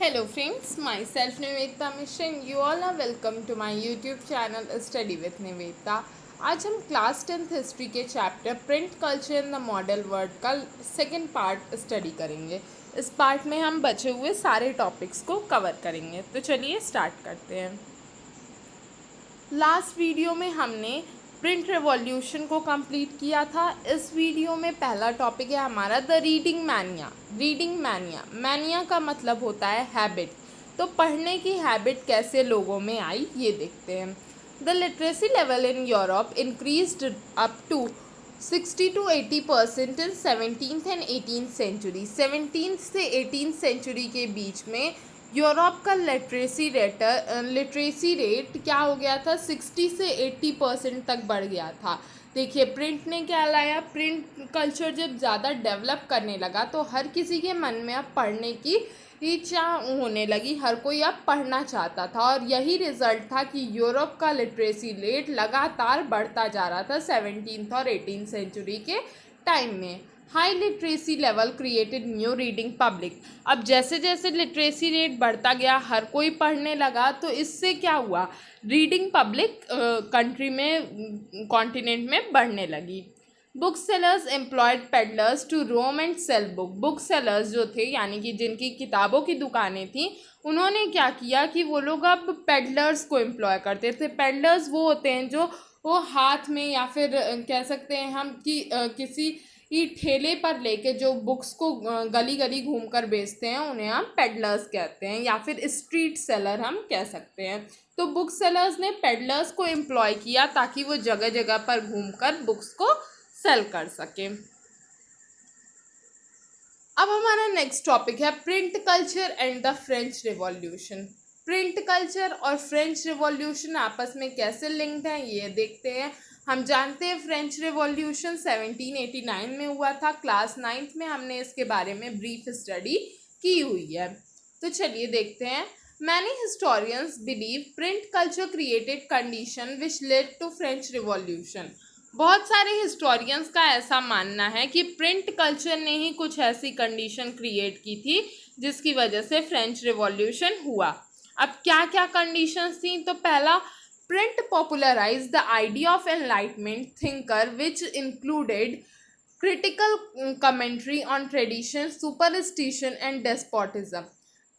Hello friends, myself Nivedita Mission. You all are welcome to my YouTube channel Study with Nivedita. आज हम class 10th history के chapter print culture in the model world का second part study करेंगे। इस part में हम बचे हुए सारे टॉपिक्स को कवर करेंगे। तो चलिए स्टार्ट करते हैं। लास्ट वीडियो में हमने प्रिंट रेवोल्यूशन को कंप्लीट किया था। इस वीडियो में पहला टॉपिक है हमारा the reading mania. Reading mania, mania का मतलब होता है हैबिट। तो पढ़ने की हैबिट कैसे लोगों में आई ये देखते हैं। The literacy level in Europe increased up to 60 to 80% in 17th and 18th century. 17th से 18th सेंचुरी के बीच में यूरोप का लिटरेसी रेट क्या हो गया था, 60 से 80% तक बढ़ गया था। देखिए प्रिंट ने क्या लाया, प्रिंट कल्चर जब ज़्यादा डेवलप करने लगा तो हर किसी के मन में अब पढ़ने की इच्छा होने लगी, हर कोई अब पढ़ना चाहता था और यही रिजल्ट था कि यूरोप का लिटरेसी रेट लगातार बढ़ता जा रहा था 17th और 18th सेंचुरी के टाइम में। High literacy level created new reading public. अब जैसे जैसे लिटरेसी रेट बढ़ता गया, हर कोई पढ़ने लगा, तो इससे क्या हुआ, रीडिंग पब्लिक कंट्री में कॉन्टिनेंट में बढ़ने लगी। Book sellers employed peddlers to roam and sell book. Book sellers जो थे यानी कि जिनकी किताबों की दुकानें थी, उन्होंने क्या किया कि वो लोग अब पेडलर्स को एम्प्लॉय करते थे। पेडलर्स वो होते हैं जो वो हाथ में या फिर कह सकते हैं हम कि किसी ठेले पर लेके जो बुक्स को गली गली घूम कर बेचते हैं, उन्हें हम पेडलर्स कहते हैं या फिर स्ट्रीट सेलर हम कह सकते हैं। तो बुक सेलर्स ने पेडलर्स को एम्प्लॉय किया ताकि वो जगह जगह पर घूमकर बुक्स को सेल कर सके। अब हमारा नेक्स्ट टॉपिक है print culture and the French revolution. Print culture और फ्रेंच रिवॉल्यूशन आपस में कैसे लिंक्ड हैं ये देखते हैं। हम जानते हैं फ्रेंच रिवॉल्यूशन 1789 में हुआ था। क्लास 9th में हमने इसके बारे में ब्रीफ स्टडी की हुई है। तो चलिए देखते हैं। Many historians believe print culture created condition which led to French Revolution. बहुत सारे हिस्टोरियंस का ऐसा मानना है कि प्रिंट कल्चर ने ही कुछ ऐसी कंडीशन क्रिएट की थी जिसकी वजह से फ्रेंच रिवॉल्यूशन हुआ। अब क्या क्या कंडीशंस थी, तो पहला, print popularise the idea of enlightenment thinker which included critical commentary on tradition, superstition and despotism.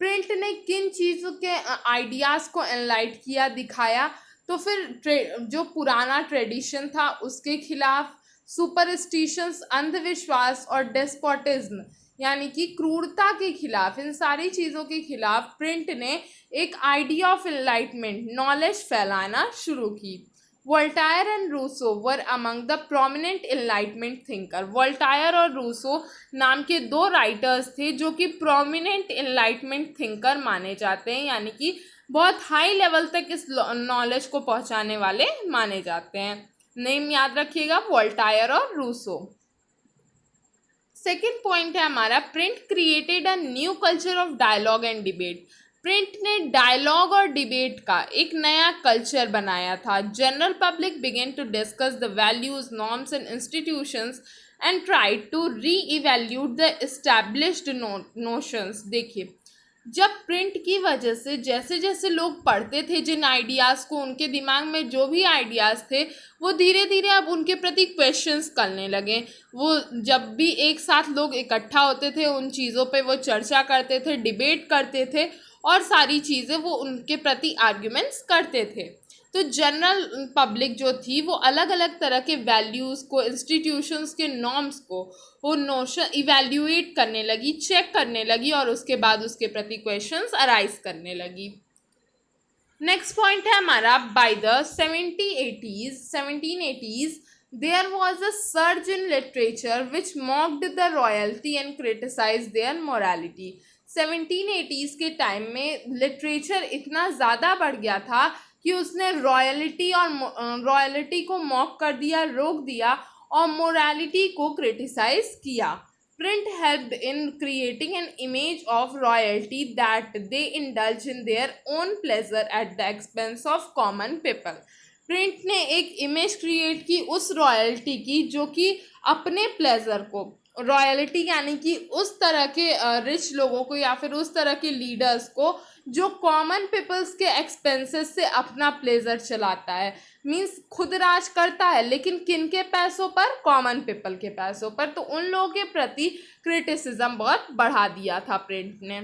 Print ने किन चीज़ों के आइडियाज़ को एनलाइट किया, दिखाया, तो फिर जो पुराना ट्रेडिशन था उसके खिलाफ, सुपरस्टिशंस अंधविश्वास और डेस्पोटिज्म यानी कि क्रूरता के खिलाफ, इन सारी चीज़ों के खिलाफ प्रिंट ने एक आइडिया ऑफ एनलाइटमेंट, नॉलेज फैलाना शुरू की। Voltaire and Rousseau were among the prominent enlightenment thinker. Voltaire और रूसो नाम के दो राइटर्स थे जो कि प्रोमिनेंट एनलाइटमेंट थिंकर माने जाते हैं, यानी कि बहुत हाई लेवल तक इस नॉलेज को पहुंचाने वाले माने जाते हैं। नेम याद रखिएगा, वोल्टायर और रूसो। सेकेंड पॉइंट है हमारा, print created a new culture of dialogue and debate. Print ने डायलॉग और डिबेट का एक नया कल्चर बनाया था। General public began to discuss the values, norms and institutions and try to re evaluate the established notions. देखिए, जब print की वजह से जैसे जैसे लोग पढ़ते थे जिन आइडियाज़ को, उनके दिमाग में जो भी आइडियाज़ थे वो धीरे धीरे अब उनके प्रति क्वेश्चंस करने लगे। वो जब भी एक साथ लोग इकट्ठा होते थे, उन चीज़ों पे वो चर्चा करते थे, डिबेट करते थे और सारी चीज़ें वो उनके प्रति आर्ग्यूमेंट्स करते थे। तो जनरल पब्लिक जो थी वो अलग अलग तरह के वैल्यूज़ को, इंस्टीट्यूशंस के नॉर्म्स को वो नोशन इवेल्युएट करने लगी, चेक करने लगी और उसके बाद उसके प्रति क्वेश्चंस अराइज करने लगी। नेक्स्ट पॉइंट है हमारा, by the 1780s there was a surge in literature which mocked the royalty and criticise their morality. 1780s के टाइम में लिटरेचर इतना ज़्यादा बढ़ गया था कि उसने रॉयल्टी को मॉक कर दिया, रोक दिया और मोरालिटी को क्रिटिसाइज किया। Print helped in creating an image of royalty that they indulge in their own pleasure at the expense of common people. Print ने एक इमेज क्रिएट की उस रॉयल्टी की जो कि अपने प्लेजर को, रॉयल्टी यानी कि उस तरह के रिच लोगों को या फिर उस तरह के लीडर्स को जो कॉमन पीपल्स के एक्सपेंसेस से अपना प्लेजर चलाता है, मीन्स खुद राज करता है लेकिन किन के पैसों पर, कॉमन पीपल के पैसों पर। तो उन लोगों के प्रति क्रिटिसिज्म बहुत बढ़ा दिया था प्रिंट ने।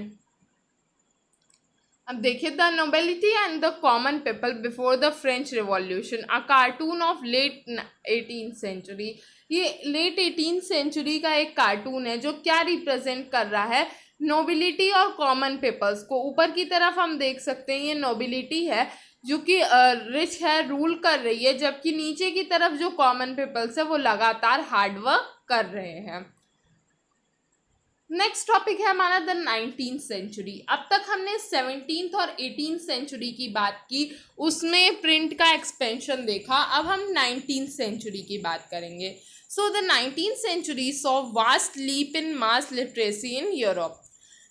अब देखिए, the nobility and the common people before the French Revolution, a cartoon of late 18th century. ये लेट 18th सेंचुरी का एक कार्टून है जो क्या रिप्रेजेंट कर रहा है, नोबिलिटी और कॉमन पीपल्स को। ऊपर की तरफ हम देख सकते हैं ये नोबिलिटी है जो कि रिच है, रूल कर रही है, जबकि नीचे की तरफ जो कॉमन पीपल्स है वो लगातार हार्डवर्क कर रहे हैं। नेक्स्ट टॉपिक है हमारा द 19th सेंचुरी। अब तक हमने 17th और 18th सेंचुरी की बात की, उसमें प्रिंट का एक्सपेंशन देखा। अब हम 19th सेंचुरी की बात करेंगे। So the 19th century saw vast leap in mass literacy in Europe.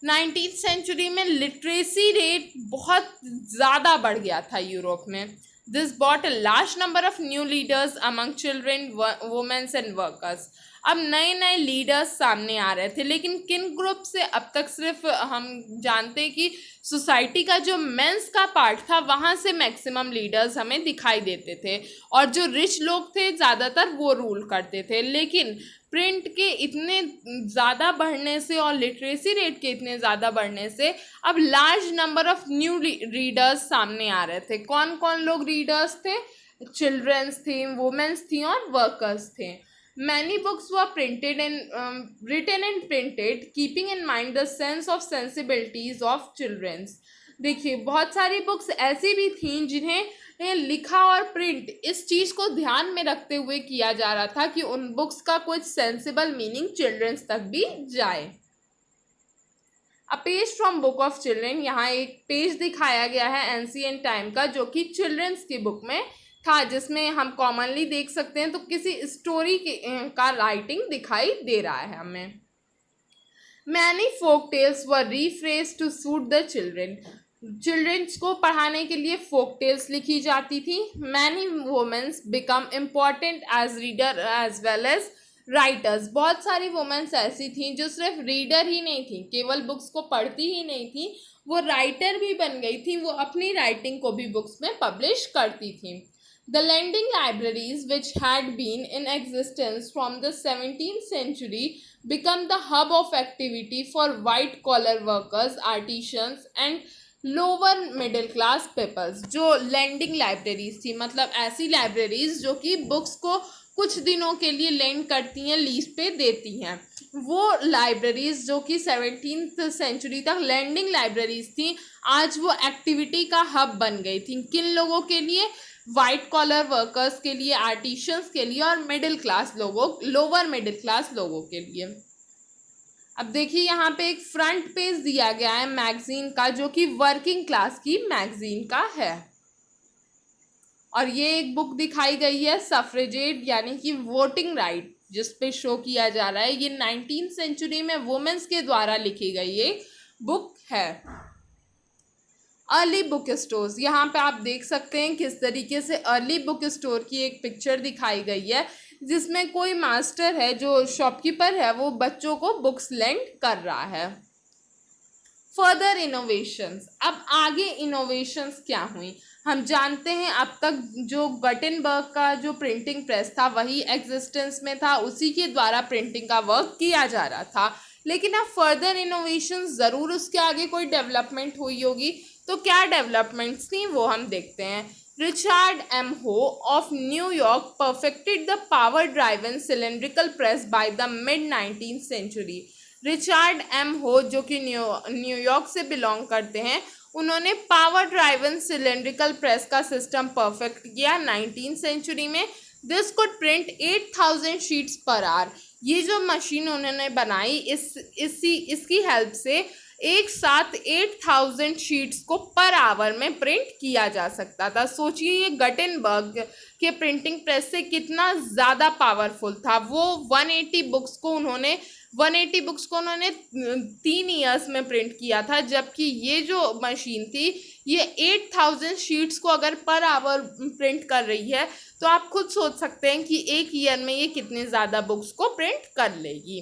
19th century में लिटरेसी रेट बहुत ज़्यादा बढ़ गया था यूरोप में। This bought a large number of new leaders among children, womens and workers. अब नए नए लीडर्स सामने आ रहे थे, लेकिन किन ग्रुप से? अब तक सिर्फ हम जानते हैं कि सोसाइटी का जो मेंस का पार्ट था वहाँ से मैक्सिमम लीडर्स हमें दिखाई देते थे और जो रिच लोग थे ज़्यादातर वो रूल करते थे। लेकिन प्रिंट के इतने ज़्यादा बढ़ने से और लिटरेसी रेट के इतने ज़्यादा बढ़ने से अब large number of new readers सामने आ रहे थे। कौन कौन लोग रीडर्स थे? चिल्ड्रंस थी, वुमेन्स थी और वर्कर्स थे। Many books were printed and written and printed, keeping in mind the sense of sensibilities of children. देखिए, बहुत सारी बुक्स ऐसी भी थीं जिन्हें लिखा और प्रिंट इस चीज़ को ध्यान में रखते हुए किया जा रहा था कि उन बुक्स का कुछ सेंसिबल मीनिंग चिल्ड्रंस तक भी जाए। A page from book of children, यहाँ एक पेज दिखाया गया है एंशिएंट टाइम का जो कि चिल्ड्रंस की बुक में था, जिसमें हम कॉमनली देख सकते हैं तो किसी स्टोरी का राइटिंग दिखाई दे रहा है हमें। Many folk tales were rephrase to suit the children. Childrens को पढ़ाने के लिए फोक टेल्स लिखी जाती थी। Many womens become important as reader as well as writers. बहुत सारी वुमेन्स ऐसी थी जो सिर्फ रीडर ही नहीं थी, केवल बुक्स को पढ़ती ही नहीं थी, वो राइटर भी बन गई थी। वो अपनी राइटिंग को भी बुक्स में पब्लिश करती थी। The lending libraries, which had been in existence from the 17th century, become the hub of activity for white-collar workers, artisans, and lower middle class peoples. जो lending libraries थी, मतलब ऐसी libraries जो कि books को कुछ दिनों के लिए lend करती हैं, लीज पे देती हैं, वो libraries जो कि 17th century तक lending libraries थी, आज वो activity का hub बन गई थी। किन लोगों के लिए? वाइट कॉलर वर्कर्स के लिए, आर्टिशंस के लिए और मिडिल क्लास लोगों, लोअर मिडिल क्लास लोगों के लिए। अब देखिए, यहाँ पे एक फ्रंट पेज दिया गया है मैगजीन का जो कि वर्किंग क्लास की मैगजीन का है, और ये एक बुक दिखाई गई है सफ्रेजेट यानी कि वोटिंग राइट, जिस पे शो किया जा रहा है। ये 19th सेंचुरी में वुमेन्स के द्वारा लिखी गई एक बुक है। अर्ली बुक स्टोर्स, यहाँ पे आप देख सकते हैं किस तरीके से अर्ली बुक स्टोर की एक पिक्चर दिखाई गई है, जिसमें कोई मास्टर है जो शॉपकीपर है, वो बच्चों को बुक्स लेंड कर रहा है। फर्दर इनोवेशंस, अब आगे इनोवेशंस क्या हुई? हम जानते हैं अब तक जो गटेनबर्ग का जो प्रिंटिंग प्रेस था वही एग्जिस्टेंस में था, उसी के द्वारा प्रिंटिंग का वर्क किया जा रहा था। लेकिन अब फर्दर इनोवेशंस, ज़रूर उसके आगे कोई डेवलपमेंट हुई होगी, तो क्या डेवलपमेंट्स थी वो हम देखते हैं। Richard M Hoe of New York perfected the power driven cylindrical press by the mid 19th century. Richard M Hoe जो कि न्यूयॉर्क से बिलोंग करते हैं, उन्होंने पावर ड्राइवन सिलेंड्रिकल प्रेस का सिस्टम परफेक्ट किया 19th सेंचुरी में। This could print 8000 sheets per hour. ये जो मशीन उन्होंने बनाई, इसकी हेल्प से एक साथ 8000 शीट्स को पर आवर में प्रिंट किया जा सकता था। सोचिए ये गटेनबर्ग के प्रिंटिंग प्रेस से कितना ज़्यादा पावरफुल था। वो 180 बुक्स को उन्होंने 3 ईयर्स में प्रिंट किया था, जबकि ये जो मशीन थी ये 8000 शीट्स को अगर पर आवर प्रिंट कर रही है, तो आप खुद सोच सकते हैं कि एक ईयर में ये कितने ज़्यादा बुक्स को प्रिंट कर लेगी।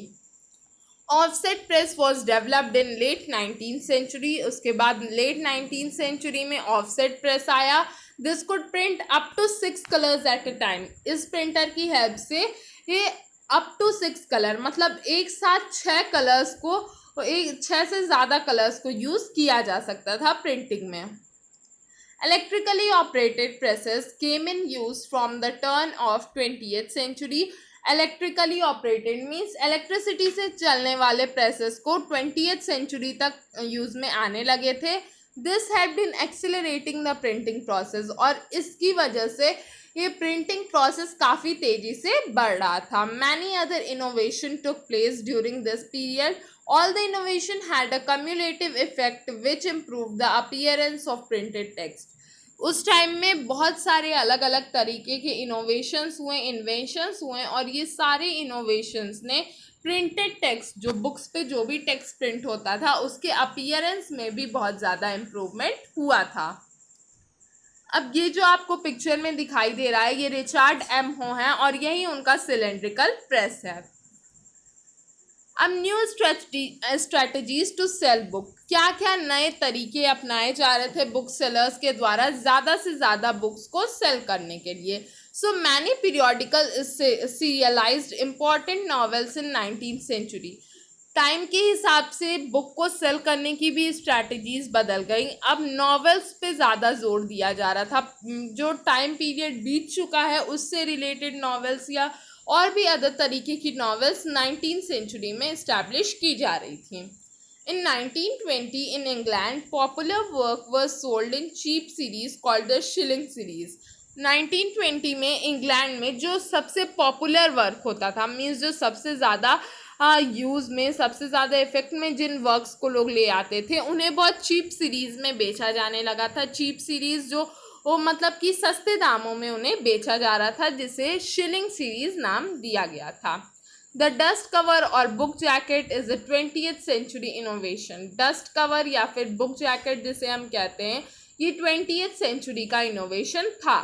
Offset press was developed in late 19th century. उसके बाद लेट 19th सेंचुरी में ऑफसेट प्रेस आया। This could print up to 6 colours at a time. इस प्रिंटर की हेल्प से ये अप टू 6 कलर मतलब एक साथ 6 कलर्स को, एक 6 से ज़्यादा कलर्स को यूज़ किया जा सकता था प्रिंटिंग में। Electrically operated presses came in use from the turn of 20th century. Electrically operated means electricity से चलने वाले presses को 20th century तक यूज़ में आने लगे थे। This helped in accelerating the printing process और इसकी वजह से ये प्रिंटिंग प्रोसेस काफ़ी तेज़ी से बढ़ रहा था। Many other innovation took place during this period. All the innovation had a cumulative effect which improved the appearance of printed text. उस टाइम में बहुत सारे अलग अलग तरीके के इनोवेशंस हुए, इन्वेंशंस हुए और ये सारे इनोवेशंस ने प्रिंटेड टेक्स्ट, जो बुक्स पे जो भी टेक्स्ट प्रिंट होता था उसके अपीयरेंस में भी बहुत ज़्यादा इम्प्रूवमेंट हुआ था। अब ये जो आपको पिक्चर में दिखाई दे रहा है ये रिचर्ड एम हो है और यही उनका सिलेंड्रिकल प्रेस है। अब new strategies to sell book, क्या क्या नए तरीके अपनाए जा रहे थे बुक सेलर्स के द्वारा ज़्यादा से ज़्यादा बुक्स को सेल करने के लिए। So many periodical serialised important novels in 19th century. Time के हिसाब से बुक को सेल करने की भी स्ट्रैटेजीज बदल गई। अब नॉवेल्स पे ज़्यादा जोर दिया जा रहा था। जो टाइम पीरियड बीत चुका है उससे रिलेटेड नॉवेल्स या और भी अदर तरीके की नॉवेल्स 19th सेंचुरी में इस्टेब्लिश की जा रही थी। In 1920 in England popular work was sold in cheap series called the shilling series. 1920 में इंग्लैंड में जो सबसे पॉपुलर वर्क होता था, मीन्स जो सबसे ज़्यादा यूज़ में, सबसे ज़्यादा इफेक्ट में जिन वर्क्स को लोग ले आते थे उन्हें बहुत चीप सीरीज़ में बेचा जाने लगा था। चीप सीरीज़ जो वो मतलब कि सस्ते दामों में उन्हें बेचा जा रहा था, जिसे शिलिंग सीरीज नाम दिया गया था। द डस्ट कवर और book jacket is the 20th century innovation. Dust cover या फिर बुक जैकेट जिसे हम कहते हैं ये 20th सेंचुरी का इनोवेशन था।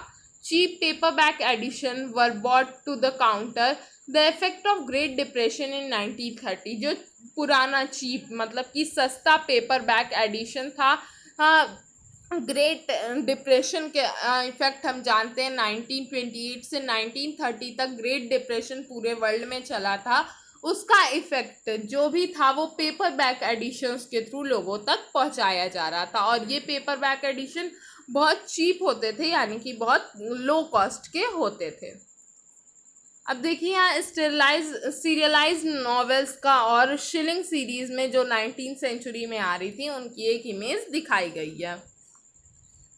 Cheap paperback edition were bought to the counter. The effect of great depression in 1930, जो पुराना चीप मतलब कि सस्ता पेपर बैक एडिशन था, ग्रेट डिप्रेशन के इफ़ेक्ट हम जानते हैं 1928 से 1930 तक ग्रेट डिप्रेशन पूरे वर्ल्ड में चला था। उसका इफ़ेक्ट जो भी था वो पेपर बैक एडिशंस के थ्रू लोगों तक पहुंचाया जा रहा था और ये पेपर बैक एडिशन बहुत चीप होते थे, यानी कि बहुत लो कॉस्ट के होते थे। अब देखिए यहाँ सीरियलाइज नॉवेल्स का और शिलिंग सीरीज़ में जो 19th सेंचुरी में आ रही थी उनकी एक इमेज दिखाई गई है।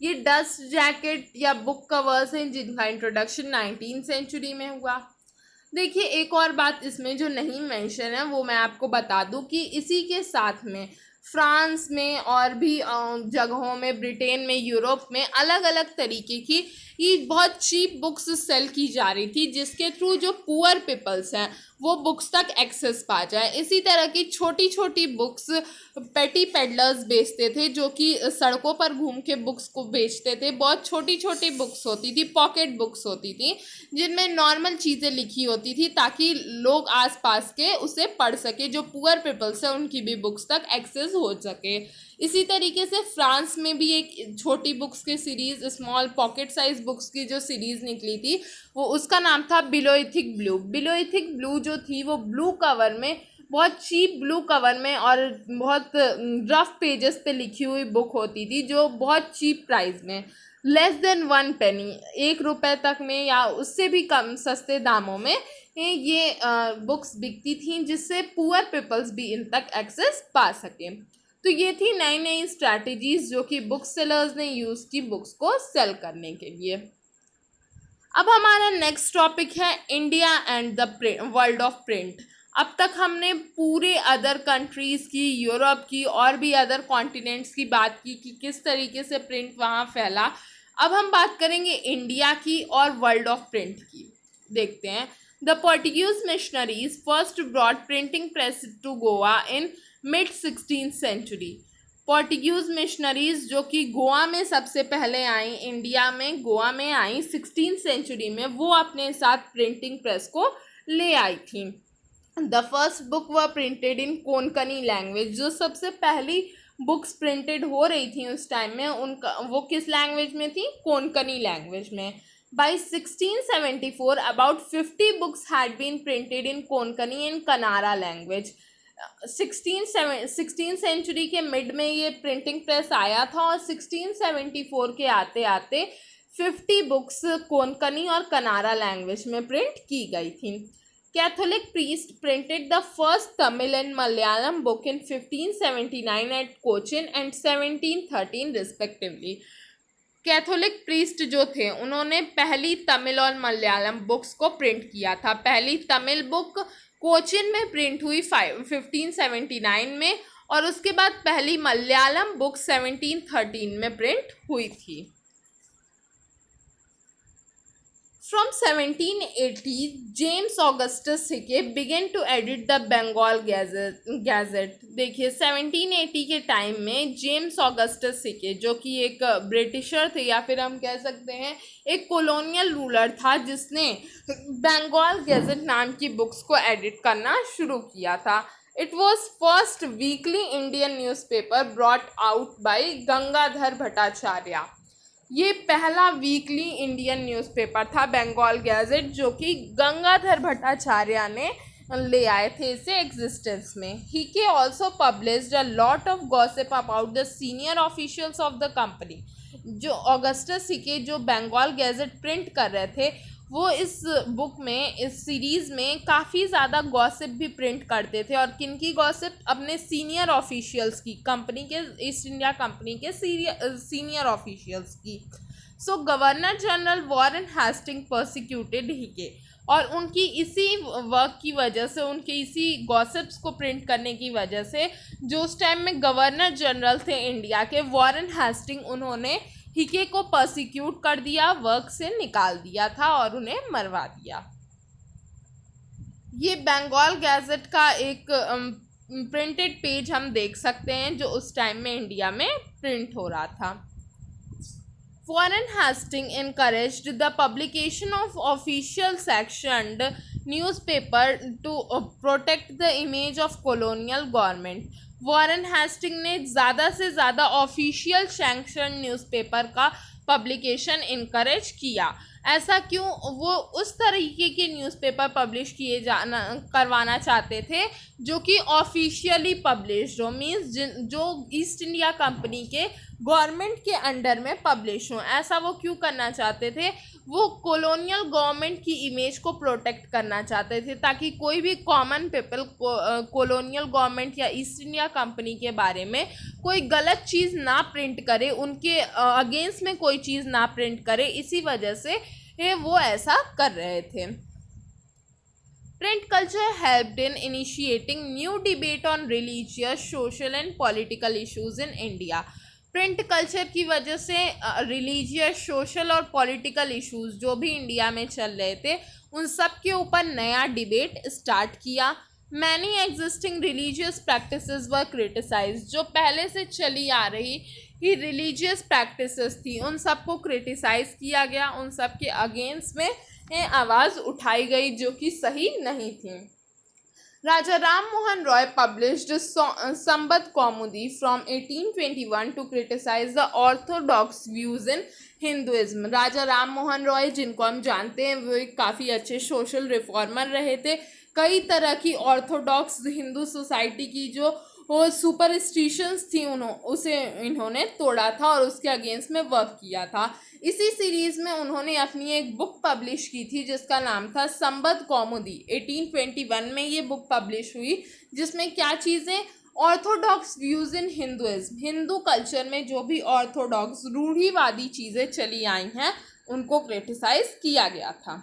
ये डस्ट जैकेट या बुक कवर्स हैं जिनका इंट्रोडक्शन 19th सेंचुरी में हुआ। देखिए एक और बात इसमें जो नहीं मेंशन है वो मैं आपको बता दूं कि इसी के साथ में फ्रांस में और भी जगहों में, ब्रिटेन में, यूरोप में अलग अलग तरीके की ये बहुत चीप बुक्स सेल की जा रही थी जिसके थ्रू जो पुअर पीपल्स हैं वो बुक्स तक एक्सेस पा जाए। इसी तरह की छोटी छोटी बुक्स पेटी पेडलर्स बेचते थे जो कि सड़कों पर घूम के बुक्स को बेचते थे। बहुत छोटी छोटी बुक्स होती थी, पॉकेट बुक्स होती थी जिनमें नॉर्मल चीज़ें लिखी होती थी ताकि लोग आसपास के उसे पढ़ सके, जो पुअर पीपल्स है उनकी भी बुक्स तक एक्सेस हो सके। इसी तरीके से फ्रांस में भी एक छोटी बुक्स की series, small pocket size books की जो सीरीज़ निकली थी वो उसका नाम था बिलोइथिक ब्लू। बिलोइथिक ब्लू जो थी वो ब्लू कवर में, बहुत चीप ब्लू कवर में और बहुत रफ पेजेस पे लिखी हुई बुक होती थी जो बहुत चीप प्राइस में, लेस देन 1 penny, 1 रुपये तक में या उससे भी कम सस्ते दामों में ये बुक्स बिकती थी जिससे पुअर पीपल्स भी इन तक एक्सेस पा सकें। तो ये थी नई नई स्ट्रैटेजीज जो कि बुक सेलर्स ने यूज़ की बुक्स को सेल करने के लिए। अब हमारा नेक्स्ट टॉपिक है India and the world of print. अब तक हमने पूरे अदर कंट्रीज़ की, यूरोप की और भी अदर कॉन्टिनेंट्स की बात की कि किस तरीके से प्रिंट वहाँ फैला। अब हम बात करेंगे इंडिया की और वर्ल्ड ऑफ प्रिंट की। देखते हैं। The Portuguese missionaries first brought printing press to Goa in mid 16th century. Portuguese missionaries जो कि गोवा में सबसे पहले आई, इंडिया में गोवा में आई 16th सेंचुरी में, वो अपने साथ प्रिंटिंग प्रेस को ले आई थी। The first book were printed in Konkani language. जो सबसे पहली बुक्स प्रिंटेड हो रही थी उस टाइम में, उनका वो किस लैंग्वेज में थी? कोंकणी लैंग्वेज में। By 1674 about 50 books had been printed in Konkani and Kanara language. 16 century के मिड में ये प्रिंटिंग प्रेस आया था और 1674 के आते आते 50 बुक्स कोंकणी और कनारा लैंग्वेज में प्रिंट की गई थी। Catholic priest printed the first Tamil and Malayalam book in 1579 at Cochin and 1713 respectively. Catholic priest जो थे उन्होंने पहली तमिल और मलयालम बुक्स को प्रिंट किया था। पहली तमिल बुक कोचिन में प्रिंट हुई 1579 में और उसके बाद पहली मलयालम बुक 1713 में प्रिंट हुई थी। From 1780, James Augustus Hickey began to edit the Bengal Gazette. देखिए 1780 के टाइम में जेम्स ऑगस्टस हिके, जो कि एक ब्रिटिशर थे या फिर हम कह सकते हैं एक कॉलोनियल रूलर था, जिसने बंगाल गैजेट नाम की बुक्स को एडिट करना शुरू किया था। It was first weekly Indian newspaper brought out by Gangadhar Bhattacharya. ये पहला वीकली इंडियन न्यूज़पेपर था बंगाल गैजेट, जो कि गंगाधर भट्टाचार्य ने ले आए थे इसे एग्जिस्टेंस में। हिके also published a lot of gossip about the senior officials of the company. जो ऑगस्टस हिके जो बंगाल गैजेट प्रिंट कर रहे थे, वो इस बुक में, इस सीरीज़ में काफ़ी ज़्यादा गॉसिप भी प्रिंट करते थे। और किनकी गॉसिप? अपने सीनियर ऑफिशियल्स की, कंपनी के, ईस्ट इंडिया कंपनी के सीनियर ऑफिशियल्स की। So governor general Warren Hasting prosecuted हिके, और उनकी इसी वर्क की वजह से, उनके इसी गॉसिप्स को प्रिंट करने की वजह से, जो उस टाइम में गवर्नर जनरल थे इंडिया के, वॉरेन हेस्टिंग, उन्होंने हिके को प्रोसिक्यूट कर दिया, वर्क से निकाल दिया था और उन्हें मरवा दिया। ये बंगाल गैजेट का एक प्रिंटेड पेज हम देख सकते हैं जो उस टाइम में इंडिया में प्रिंट हो रहा था। Warren Hastings encouraged the publication of official sectioned newspaper to protect the image of colonial government. Warren Hasting ने ज़्यादा से ज़्यादा ऑफिशियल सैंक्शन न्यूज़पेपर का पब्लिकेशन इनकरेज किया। ऐसा क्यों? वो उस तरीके के न्यूज़पेपर पब्लिश करवाना चाहते थे जो कि ऑफिशियली पब्लिश हो, मीन्स जो ईस्ट इंडिया कंपनी के गवर्नमेंट के अंडर में पब्लिश हों। ऐसा वो क्यों करना चाहते थे? वो कॉलोनियल गवर्नमेंट की इमेज को प्रोटेक्ट करना चाहते थे, ताकि कोई भी कॉमन पीपल कॉलोनियल गवर्नमेंट या ईस्ट इंडिया कंपनी के बारे में कोई गलत चीज़ ना प्रिंट करे, उनके अगेंस्ट में कोई चीज़ ना प्रिंट करे। इसी वजह से वो ऐसा कर रहे थे। Print culture helped in initiating new debate on religious, social and political issues in India. Print culture की वजह से रिलीजियस, सोशल और पॉलिटिकल इश्यूज जो भी इंडिया में चल रहे थे, उन सब के ऊपर नया डिबेट स्टार्ट किया। मैनी एग्जिस्टिंग रिलीजियस प्रैक्टिसेस वर क्रिटिसाइज। जो पहले से चली आ रही ही रिलीजियस प्रैक्टिसेस थी, उन सब को क्रिटिसाइज किया गया, उन सब के अगेंस्ट में आवाज़ उठाई गई जो कि सही नहीं थी। Raja Ram Mohan Roy published Sambad Kaumudi from 1821 to criticise the orthodox views in Hinduism. Raja Ram Mohan Roy, जिनको हम जानते हैं, वो एक काफ़ी अच्छे सोशल रिफॉर्मर रहे थे। कई तरह की ऑर्थोडॉक्स हिंदू सोसाइटी की जो सुपरस्टिशंस थी उसे इन्होंने तोड़ा था और उसके अगेंस्ट में वर्क किया था। इसी सीरीज़ में उन्होंने अपनी एक बुक पब्लिश की थी जिसका नाम था संबद कौमुदी। 1821 में ये बुक पब्लिश हुई, जिसमें क्या चीज़ें? Orthodox views in Hinduism. Hindu culture में जो भी ऑर्थोडॉक्स रूढ़िवादी चीज़ें चली आई हैं उनको क्रिटिसाइज किया गया था।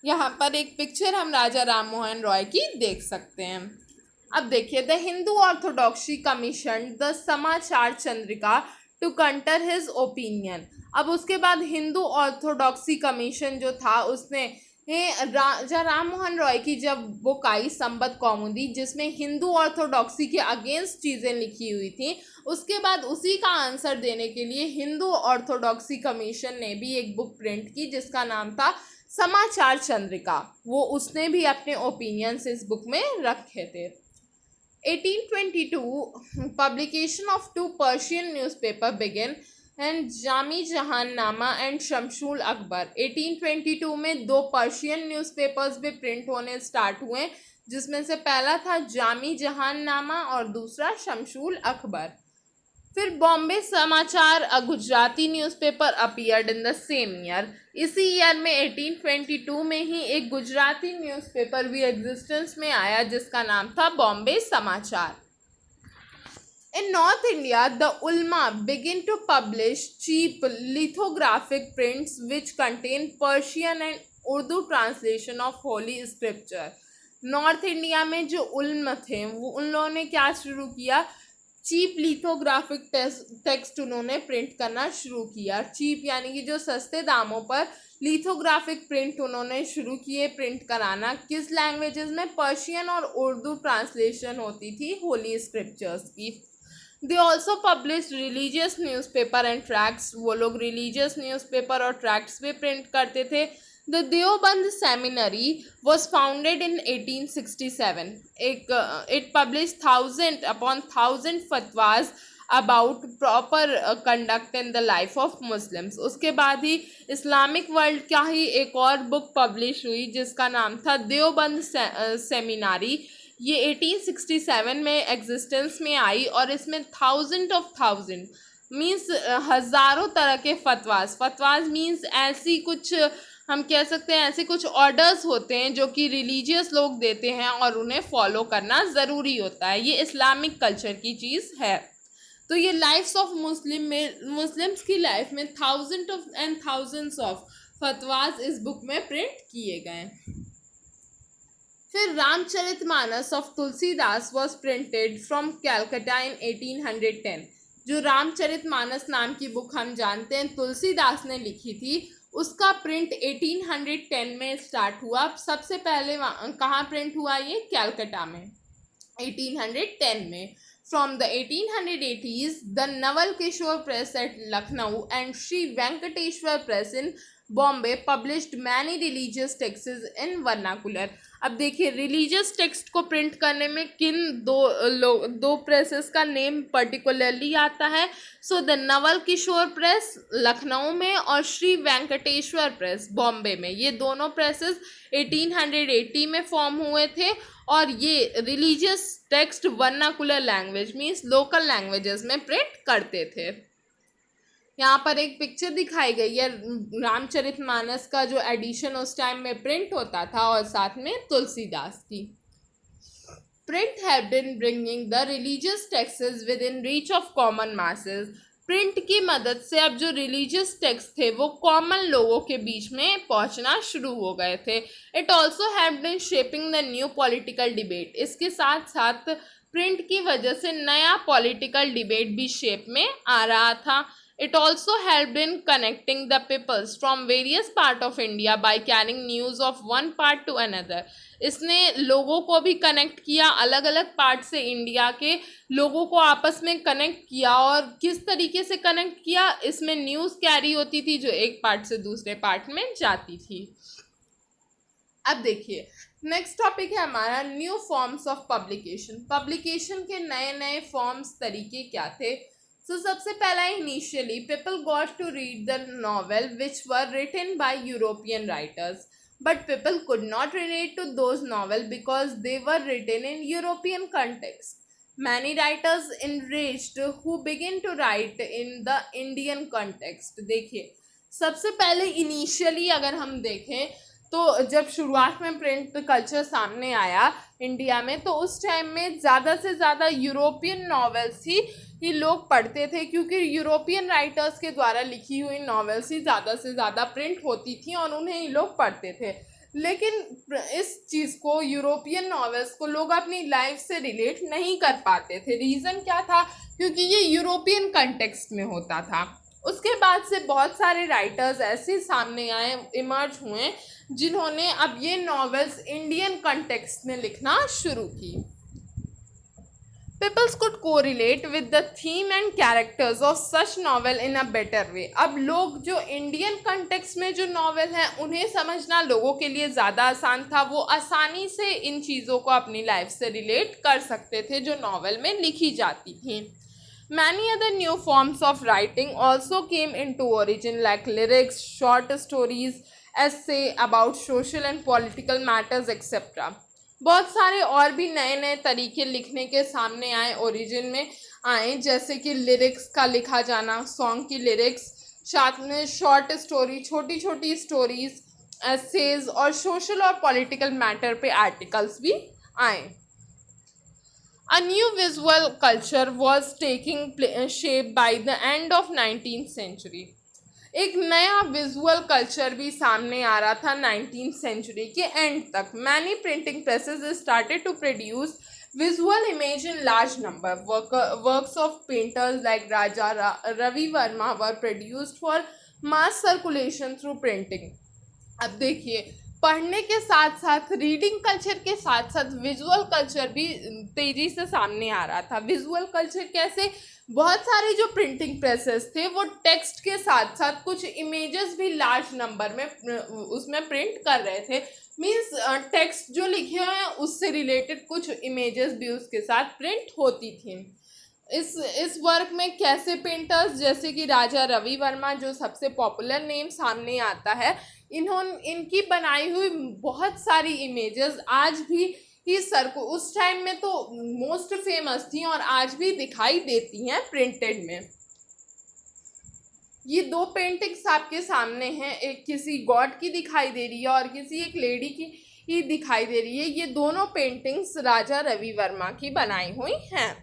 यहाँ पर एक पिक्चर हम राजा राम मोहन रॉय की देख सकते हैं। अब देखिए, the Hindu orthodoxy commission the Samachar Chandrika to counter his opinion. अब उसके बाद हिंदू ऑर्थोडॉक्सी कमीशन जो था, उसने राजा राम मोहन रॉय की जब बुक आई संबद कौमुदी, जिसमें हिंदू ऑर्थोडॉक्सी के अगेंस्ट चीज़ें लिखी हुई थी, उसके बाद उसी का आंसर देने के लिए हिंदू ऑर्थोडॉक्सी कमीशन ने भी एक बुक प्रिंट की जिसका नाम था समाचार चंद्रिका, वो उसने भी अपने ओपिनियंस इस बुक में रखे थे। 1822 publication of two Persian newspaper began and Jami Jahannama and Shamsul Akbar. 1822 में दो पर्शियन न्यूज़पेपर्स भी प्रिंट होने स्टार्ट हुए, जिसमें से पहला था जामी जहाननामा और दूसरा शमशूल अकबर। फिर Bombay Samachar a Gujarati newspaper appeared in the same year. इसी ईयर में 1822 में ही एक गुजराती न्यूज़पेपर भी एग्जिस्टेंस में आया जिसका नाम था बॉम्बे समाचार। In North India, the ulama began to publish cheap lithographic prints which contain Persian and Urdu translation of holy scripture. North India में जो उल्म थे वो उन लोगों ने क्या शुरू किया, चीप लिथोग्राफिक टेक्स्ट उन्होंने प्रिंट करना शुरू किया। चीप यानी कि जो सस्ते दामों पर लिथोग्राफिक प्रिंट उन्होंने शुरू किए प्रिंट कराना। किस लैंग्वेजेस में? पर्शियन और उर्दू ट्रांसलेशन होती थी होली स्क्रिप्चर्स की। They also publish religious newspaper and tracts, वो लोग रिलीजियस न्यूज़पेपर और ट्रैक्ट्स भी प्रिंट करते थे। The Deoband seminary was founded in 1867। It publish 1000 fatwas about proper conduct in the life of Muslims. उसके बाद ही इस्लामिक वर्ल्ड का ही एक और बुक पब्लिश हुई जिसका नाम था देवबंद सेमिनारी। ये 1867 में एग्जिस्टेंस में आई और इसमें 1000 मीन्स हज़ारों तरह के फतवाज मीन्स ऐसी कुछ हम कह सकते हैं ऐसे कुछ ऑर्डर्स होते हैं जो कि रिलीजियस लोग देते हैं और उन्हें फॉलो करना ज़रूरी होता है। ये इस्लामिक कल्चर की चीज़ है। तो ये लाइफ्स ऑफ मुस्लिम्स की लाइफ में थाउजेंड्स ऑफ फतवाज इस बुक में प्रिंट किए गए। फिर Ramcharitmanas of Tulsidas was printed from Calcutta in 1810। जो रामचरितमानस नाम की बुक हम जानते हैं तुलसीदास ने लिखी थी, उसका प्रिंट 1810 में स्टार्ट हुआ। सबसे पहले कहाँ प्रिंट हुआ? ये कैलकाटा में 1810 में। From the 1880s the Naval Kishore press at Lucknow and Shri Venkateshwar press in Bombay published many religious texts in vernacular. अब देखिए रिलीजियस टेक्स्ट को प्रिंट करने में किन दो प्रेसेस का नेम पर्टिकुलरली आता है। So the Naval Kishore press Lucknow में और श्री वेंकटेश्वर प्रेस बॉम्बे में, ये दोनों प्रेसेस 1880 में फॉर्म हुए थे और ये religious text vernacular language means local languages में प्रिंट करते थे। यहाँ पर एक पिक्चर दिखाई गई है रामचरितमानस का जो एडिशन उस टाइम में प्रिंट होता था और साथ में तुलसीदास की। Print have been bringing the religious texts within reach of common masses. Print की मदद से अब जो रिलीजियस टेक्स्ट थे वो कॉमन लोगों के बीच में पहुंचना शुरू हो गए थे। It also have been shaping the new political debate. इसके साथ साथ प्रिंट की वजह से नया पॉलिटिकल डिबेट भी शेप में आ रहा था। It also helped in connecting the peoples from various part of India by carrying news of one part to another. इसने लोगों को भी कनेक्ट किया, अलग अलग पार्ट से इंडिया के लोगों को आपस में कनेक्ट किया। और किस तरीके से कनेक्ट किया? इसमें न्यूज़ कैरी होती थी जो एक पार्ट से दूसरे पार्ट में जाती थी। अब देखिए नेक्स्ट टॉपिक है हमारा new forms of publication. Publication के नए नए फॉर्म्स तरीके क्या थे? So, सबसे पहला initially people got to read the novel which were written by European writers, but people could not relate to those novels because they were written in European context. Many writers enriched who began to write in the Indian context. देखिए सबसे पहले initially अगर हम देखें तो जब शुरुआत में प्रिंट कल्चर सामने आया इंडिया में तो उस टाइम में ज़्यादा से ज़्यादा यूरोपियन नॉवेल्स ही लोग पढ़ते थे, क्योंकि यूरोपियन राइटर्स के द्वारा लिखी हुई नॉवेल्स ही ज़्यादा से ज़्यादा प्रिंट होती थी और उन्हें ही लोग पढ़ते थे। लेकिन इस चीज़ को यूरोपियन नॉवेल्स को लोग अपनी लाइफ से रिलेट नहीं कर पाते थे। रीज़न क्या था? क्योंकि ये यूरोपियन कंटेक्स्ट में होता था। उसके बाद से बहुत सारे राइटर्स ऐसे सामने आए, इमर्ज हुए, जिन्होंने अब ये नॉवेल्स इंडियन कंटेक्स्ट में लिखना शुरू की। Peoples could correlate with the theme and characters of such novel in a better way. अब लोग जो इंडियन कंटेक्स्ट में जो नॉवल हैं उन्हें समझना लोगों के लिए ज़्यादा आसान था, वो आसानी से इन चीज़ों को अपनी लाइफ से रिलेट कर सकते थे जो नॉवल में लिखी जाती थी. Many other new forms of writing also came into origin like lyrics, short stories, essay about social and political matters etc. बहुत सारे और भी नए नए तरीके लिखने के सामने आए, ओरिजिन में आए, जैसे कि लिरिक्स का लिखा जाना, सॉन्ग की लिरिक्स, साथ में शॉर्ट स्टोरी, छोटी छोटी स्टोरीज, एसेज और सोशल और पॉलिटिकल मैटर पे आर्टिकल्स भी आए. A new visual culture was taking shape by the end of 19th century. एक नया विजुअल कल्चर भी सामने आ रहा था 19th सेंचुरी के एंड तक. Many printing presses started to produce visual image in large number. Works of painters like Raja Ravi Varma were produced for mass circulation through printing. अब देखिए, पढ़ने के साथ साथ रीडिंग कल्चर के साथ साथ विजुअल कल्चर भी तेज़ी से सामने आ रहा था. विजुअल कल्चर कैसे? बहुत सारे जो प्रिंटिंग प्रेसेस थे वो टेक्स्ट के साथ साथ कुछ इमेजेस भी लार्ज नंबर में उसमें प्रिंट कर रहे थे. मीन्स टेक्स्ट जो लिखे हुए हैं उससे रिलेटेड कुछ इमेजेस भी उसके साथ प्रिंट होती थी. इस वर्क में कैसे पेंटर्स जैसे कि राजा रवि वर्मा जो सबसे पॉपुलर नेम सामने आता है, इनकी बनाई हुई बहुत सारी इमेजेस आज भी ही सर को उस टाइम में तो मोस्ट फेमस थी और आज भी दिखाई देती हैं प्रिंटेड में. ये दो पेंटिंग्स आपके सामने हैं, एक किसी गॉड की दिखाई दे रही है और किसी एक लेडी की ही दिखाई दे रही है. ये दोनों पेंटिंग्स राजा रवि वर्मा की बनाई हुई हैं.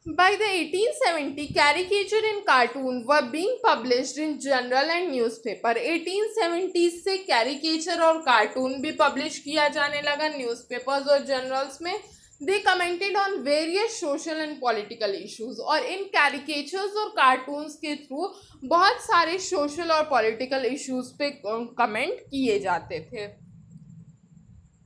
By the 1870, caricature and cartoon were being published in journal and newspaper. 1870 से caricature और cartoon भी publish किया जाने लगा newspapers और journals में. They commented on various social and political issues. और इन caricatures और cartoons के through बहुत सारे social और political issues पे comment किए जाते थे.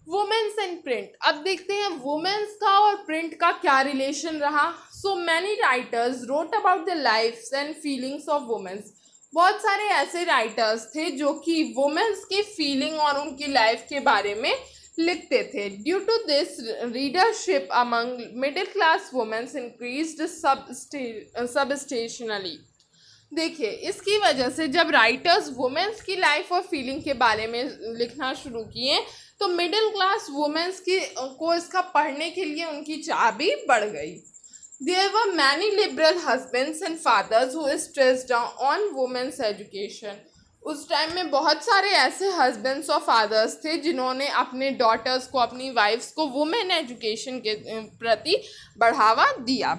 Women's and print. अब देखते हैं वुमेन्स का और प्रिंट का क्या रिलेशन रहा. So many writers wrote about the lifes and feelings of womens. बहुत सारे ऐसे राइटर्स थे जो कि वुमेन्स की फीलिंग और उनकी लाइफ के बारे में लिखते थे. Due to this readership among middle class womens increased substantially. देखिए, इसकी वजह से जब राइटर्स वुमेन्स की लाइफ और फीलिंग के बारे में लिखना शुरू किए तो मिडिल क्लास वुमेन्स को इसका पढ़ने के लिए उनकी चाह भी बढ़ गई. There were many liberal husbands and fathers who stressed on womens education. उस टाइम में बहुत सारे ऐसे हस्बैंड्स और फादर्स थे जिन्होंने अपने डॉटर्स को, अपनी वाइफ्स को वुमेन एजुकेशन के प्रति बढ़ावा दिया.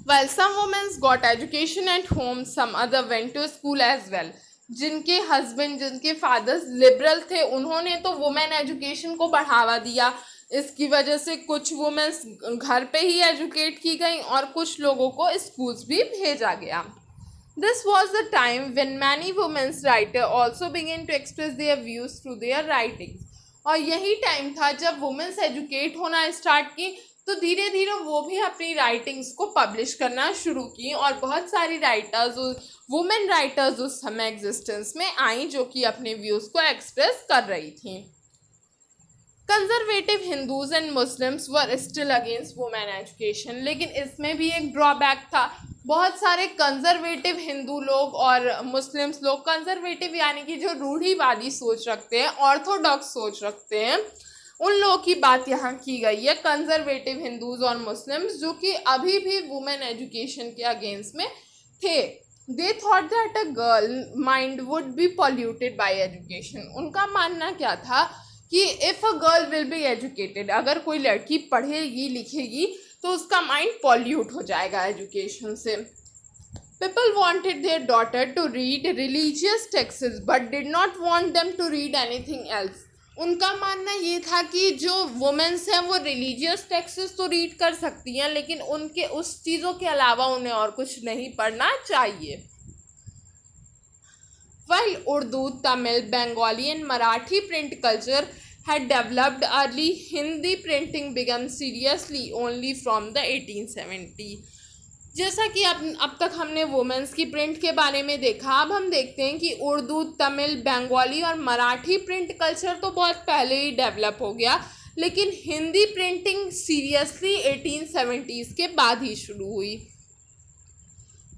While some women got education at home, some other went to school as well. जिनके हस्बैंड, जिनके फादर्स लिबरल थे, उन्होंने तो वुमेन एजुकेशन को बढ़ावा दिया. इसकी वजह से कुछ वुमेन्स घर पे ही एजुकेट की गई और कुछ लोगों को स्कूल्स भी भेजा गया. This was the time when many women's writers also began to express their views through their writings. और यही टाइम था जब वुमेन्स एजुकेट होना स्टार्ट की तो धीरे धीरे वो भी अपनी राइटिंग्स को पब्लिश करना शुरू की और बहुत सारी राइटर्स, वुमेन राइटर्स उस समय एग्जिस्टेंस में आई जो कि अपने व्यूज़ को एक्सप्रेस कर रही थी. Conservative Hindus and Muslims were still against women education. लेकिन इसमें भी एक ड्रॉबैक था. बहुत सारे कंजर्वेटिव हिंदू लोग और मुस्लिम्स लोग, कंजर्वेटिव यानी कि जो रूढ़िवादी सोच रखते हैं, ऑर्थोडॉक्स सोच रखते हैं, उन लोगों की बात यहाँ की गई है. कंजर्वेटिव हिंदूज और मुस्लिम्स जो कि अभी भी वुमेन एजुकेशन के अगेंस्ट में थे. They thought that a girl mind would be polluted bye education. उनका मानना क्या था कि if a girl will be educated, अगर कोई लड़की पढ़ेगी लिखेगी तो उसका माइंड पॉल्यूट हो जाएगा एजुकेशन से. People wanted their daughter to read religious texts but did not want them to read anything else. उनका मानना ये था कि जो वुमेन्स हैं वो रिलीजियस टेक्स्ट्स तो रीड कर सकती हैं लेकिन उनके उस चीज़ों के अलावा उन्हें और कुछ नहीं पढ़ना चाहिए. While Urdu, Tamil, Bengali and Marathi print culture had developed early. Hindi printing began seriously only from the 1870. जैसा कि अब तक हमने वुमेंस की प्रिंट के बारे में देखा, अब हम देखते हैं कि उर्दू, तमिल, बंगाली और मराठी प्रिंट कल्चर तो बहुत पहले ही डेवलप हो गया, लेकिन हिंदी प्रिंटिंग सीरियसली 1870s के बाद ही शुरू हुई।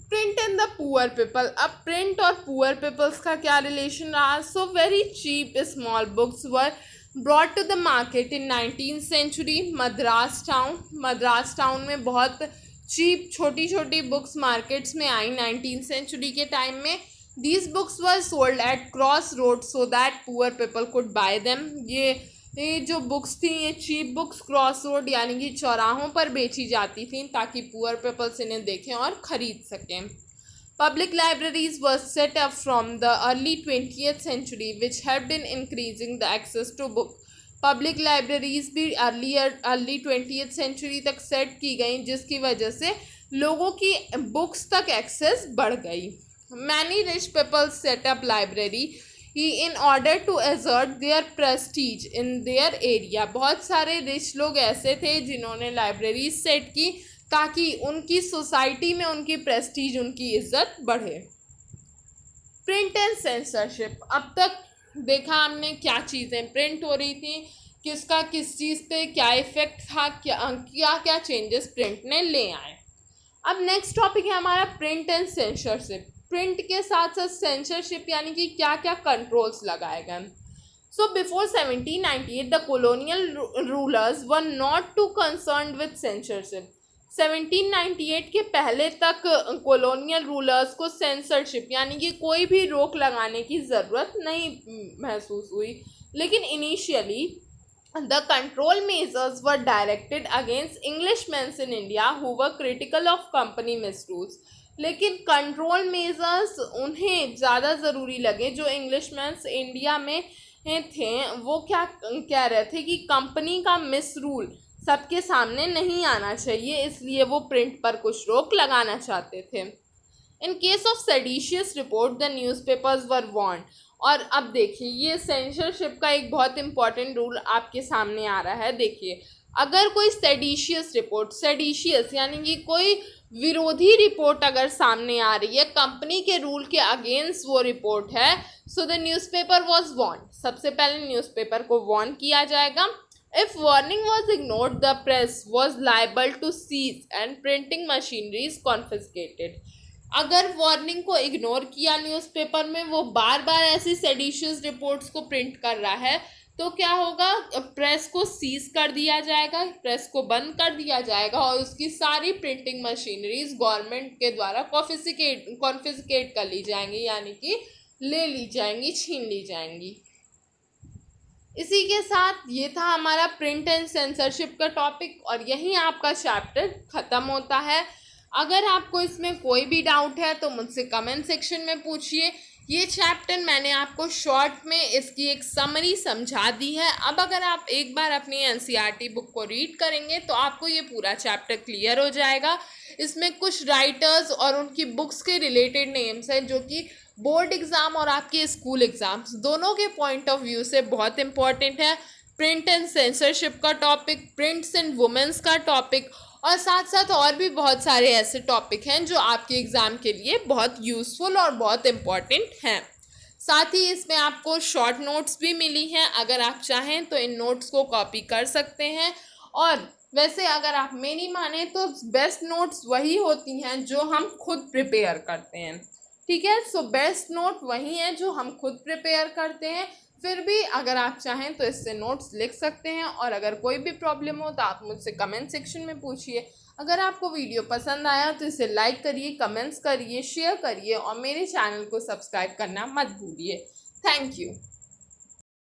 Print and the poor people. अब प्रिंट और पुअर पीपल्स का क्या रिलेशन रहा? So very cheap small books were brought to the market in 19th century. Madras town में बहुत चीप छोटी छोटी बुक्स मार्केट्स में आई 19th सेंचुरी के टाइम में। These books were sold at cross road so that poor people could buy them. ये जो बुक्स थी, ये चीप बुक्स क्रॉस रोड यानी कि चौराहों पर बेची जाती थी ताकि पुअर पीपल्स इन्हें देखें और ख़रीद सकें। Public libraries were set up from the early 20th century which helped in increasing the access to book. Public libraries भी अर्ली 20th सेंचुरी तक सेट की गई, जिसकी वजह से लोगों की बुक्स तक एक्सेस बढ़ गई। Many rich people set up library in order to assert their prestige in their area। बहुत सारे रिच लोग ऐसे थे जिन्होंने लाइब्रेरी सेट की ताकि उनकी सोसाइटी में उनकी प्रेस्टीज, उनकी इज्जत बढ़े। Print and censorship. अब तक देखा हमने क्या चीज़ें प्रिंट हो रही थी, किसका किस चीज़ पे क्या इफेक्ट था, क्या क्या चेंजेस प्रिंट ने ले आए। अब नेक्स्ट टॉपिक है हमारा प्रिंट एंड सेंसरशिप। प्रिंट के साथ साथ सेंसरशिप यानी कि क्या क्या कंट्रोल्स लगाए गए। So before 1798 the colonial rulers were not too concerned with censorship. 1798 के पहले तक कॉलोनियल रूलर्स को सेंसरशिप यानी कि कोई भी रोक लगाने की ज़रूरत नहीं महसूस हुई, लेकिन initially the control measures were directed against Englishman in India who were critical of company misrules. लेकिन कंट्रोल मेजर्स उन्हें ज़्यादा ज़रूरी लगे जो इंग्लिशमैन्स इंडिया में थे। वो क्या कह रहे थे कि कंपनी का मिसरूल सबके सामने नहीं आना चाहिए, इसलिए वो प्रिंट पर कुछ रोक लगाना चाहते थे। In case of seditious report the newspapers were warned. और अब देखिए, ये सेंसरशिप का एक बहुत इंपॉर्टेंट रूल आपके सामने आ रहा है। देखिए, अगर कोई सेडिशियस रिपोर्ट, सेडिशियस यानी कि कोई विरोधी रिपोर्ट अगर सामने आ रही है, कंपनी के रूल के अगेंस्ट वो रिपोर्ट है, so the newspaper was warned. सबसे पहले न्यूज़पेपर को वार्न किया जाएगा। If warning was ignored the press was liable to seize and printing machinery is confiscated. अगर वार्निंग को इग्नोर किया न्यूज़पेपर में, वो बार बार ऐसी सेडिशियस रिपोर्ट्स को प्रिंट कर रहा है, तो क्या होगा? प्रेस को सीज कर दिया जाएगा, प्रेस को बंद कर दिया जाएगा और उसकी सारी प्रिंटिंग मशीनरीज गवर्नमेंट के द्वारा कॉन्फिस्केट कर ली जाएंगी, यानी कि ले ली जाएंगी, छीन ली जाएंगी। इसी के साथ ये था हमारा प्रिंट एंड सेंसरशिप का टॉपिक और यहीं आपका चैप्टर ख़त्म होता है। अगर आपको इसमें कोई भी डाउट है तो मुझसे कमेंट सेक्शन में पूछिए। ये चैप्टर मैंने आपको शॉर्ट में इसकी एक समरी समझा दी है। अब अगर आप एक बार अपनी एनसीईआरटी बुक को रीड करेंगे तो आपको ये पूरा चैप्टर क्लियर हो जाएगा। इसमें कुछ राइटर्स और उनकी बुक्स के रिलेटेड नेम्स हैं जो कि बोर्ड एग्ज़ाम और आपके स्कूल एग्ज़ाम्स दोनों के पॉइंट ऑफ व्यू से बहुत इंपॉर्टेंट है। प्रिंट एंड सेंसरशिप का टॉपिक, प्रिंट्स एंड वुमेंस का टॉपिक और साथ साथ और भी बहुत सारे ऐसे टॉपिक हैं जो आपके एग्ज़ाम के लिए बहुत यूज़फुल और बहुत इम्पॉर्टेंट हैं। साथ ही इसमें आपको शॉर्ट नोट्स भी मिली हैं। अगर आप चाहें तो इन नोट्स को कॉपी कर सकते हैं। और वैसे अगर आप मेरी माने तो बेस्ट नोट्स वही होती हैं जो हम खुद प्रिपेयर करते हैं। ठीक है, सो बेस्ट नोट वही है जो हम खुद प्रिपेयर करते हैं। फिर भी अगर आप चाहें तो इससे नोट्स लिख सकते हैं और अगर कोई भी प्रॉब्लम हो तो आप मुझसे कमेंट सेक्शन में पूछिए। अगर आपको वीडियो पसंद आया तो इसे लाइक करिए, कमेंट्स करिए, शेयर करिए और मेरे चैनल को सब्सक्राइब करना मत भूलिए। Thank you.